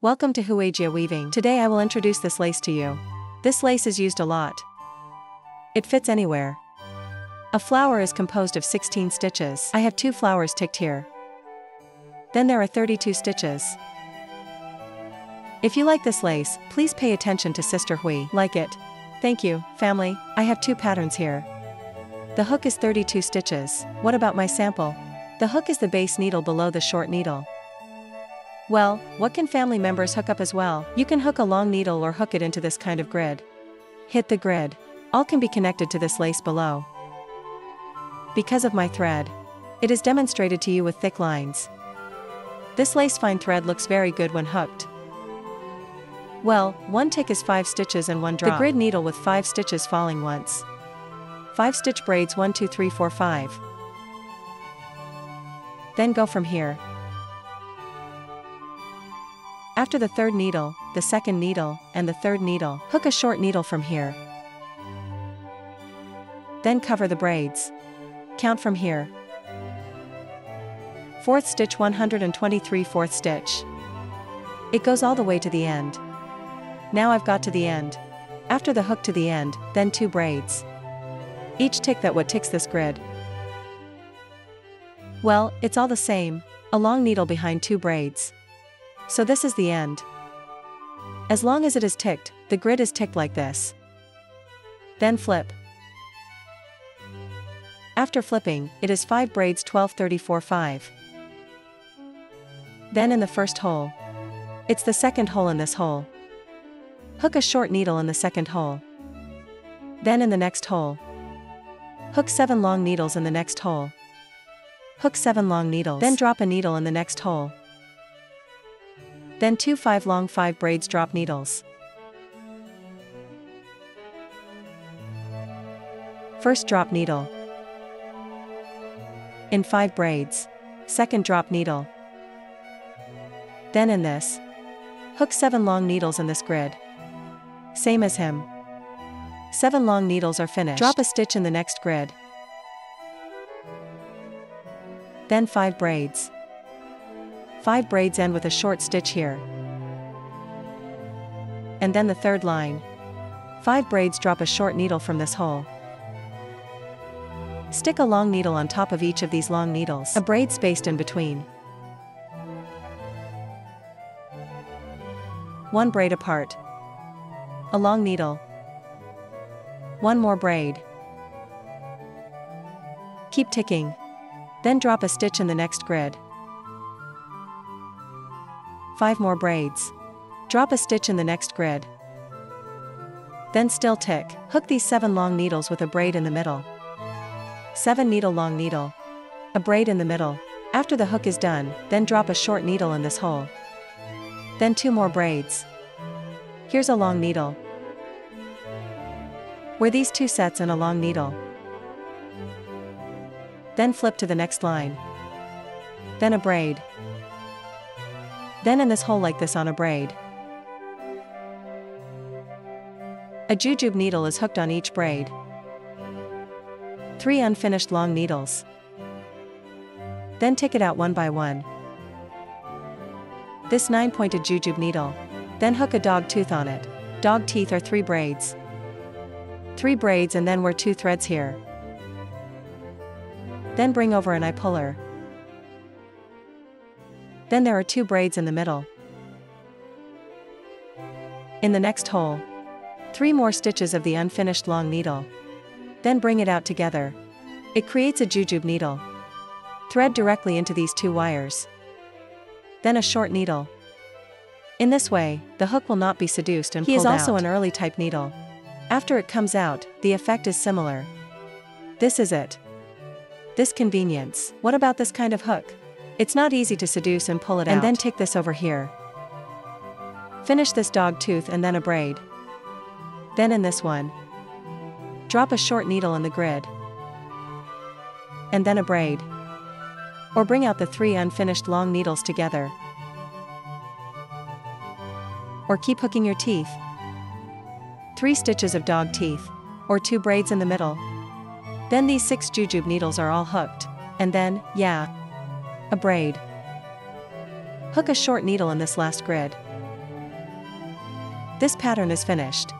Welcome to Huagia Weaving. Today I will introduce this lace to you. This lace is used a lot. It fits anywhere. A flower is composed of 16 stitches. I have 2 flowers ticked here. Then there are 32 stitches. If you like this lace, please pay attention to Sister Hui. Like it. Thank you, family. I have 2 patterns here. The hook is 32 stitches. What about my sample? The hook is the base needle below the short needle. Well, what can family members hook up as well? You can hook a long needle or hook it into this kind of grid. Hit the grid. All can be connected to this lace below. Because of my thread, it is demonstrated to you with thick lines. This lace fine thread looks very good when hooked. Well, 1 tick is 5 stitches and 1 drop. The grid needle with 5 stitches falling once. 5 stitch braids 1 2 3 4 5. Then go from here. After the 3rd needle, the 2nd needle, and the 3rd needle, hook a short needle from here. Then cover the braids. Count from here. 4th stitch 123 4th stitch. It goes all the way to the end. Now I've got to the end. After the hook to the end, then 2 braids. Each tick that what ticks this grid. Well, it's all the same, a long needle behind 2 braids. So this is the end. As long as it is ticked, the grid is ticked like this. Then flip. After flipping, it is 5 braids 12 34 5. Then in the first hole. It's the 2nd hole in this hole. Hook a short needle in the 2nd hole. Then in the next hole. Hook 7 long needles in the next hole. Hook 7 long needles. Then drop a needle in the next hole. Then 2 5 long 5 braids drop needles. First drop needle. In 5 braids. 2nd drop needle. Then in this. Hook 7 long needles in this grid. Same as him. 7 long needles are finished. Drop a stitch in the next grid. Then 5 braids. 5 braids end with a short stitch here. And then the 3rd line. 5 braids drop a short needle from this hole. Stick a long needle on top of each of these long needles. A braid spaced in between. 1 braid apart. A long needle. 1 more braid. Keep ticking. Then drop a stitch in the next grid. 5 more braids. Drop a stitch in the next grid. Then still tick. Hook these 7 long needles with a braid in the middle. 7 needle long needle. A braid in the middle. After the hook is done, then drop a short needle in this hole. Then 2 more braids. Here's a long needle. Wear these 2 sets and a long needle. Then flip to the next line. Then a braid. Then in this hole like this on a braid. A jujube needle is hooked on each braid. 3 unfinished long needles. Then tick it out one by one. This 9-pointed jujube needle. Then hook a dog tooth on it. Dog teeth are 3 braids. 3 braids and then wear 2 threads here. Then bring over an eye puller. Then there are 2 braids in the middle. In the next hole. 3 more stitches of the unfinished long needle. Then bring it out together. It creates a jujube needle. Thread directly into these 2 wires. Then a short needle. In this way, the hook will not be seduced and pulled out. He is also an early type needle. After it comes out, the effect is similar. This is it. This convenience. What about this kind of hook? It's not easy to seduce and pull it out. And then tick this over here. Finish this dog tooth and then a braid. Then in this one. Drop a short needle in the grid. And then a braid. Or bring out the 3 unfinished long needles together. Or keep hooking your teeth. 3 stitches of dog teeth. Or 2 braids in the middle. Then these 6 jujube needles are all hooked. And then, yeah. A braid. Hook a short needle in this last grid. This pattern is finished.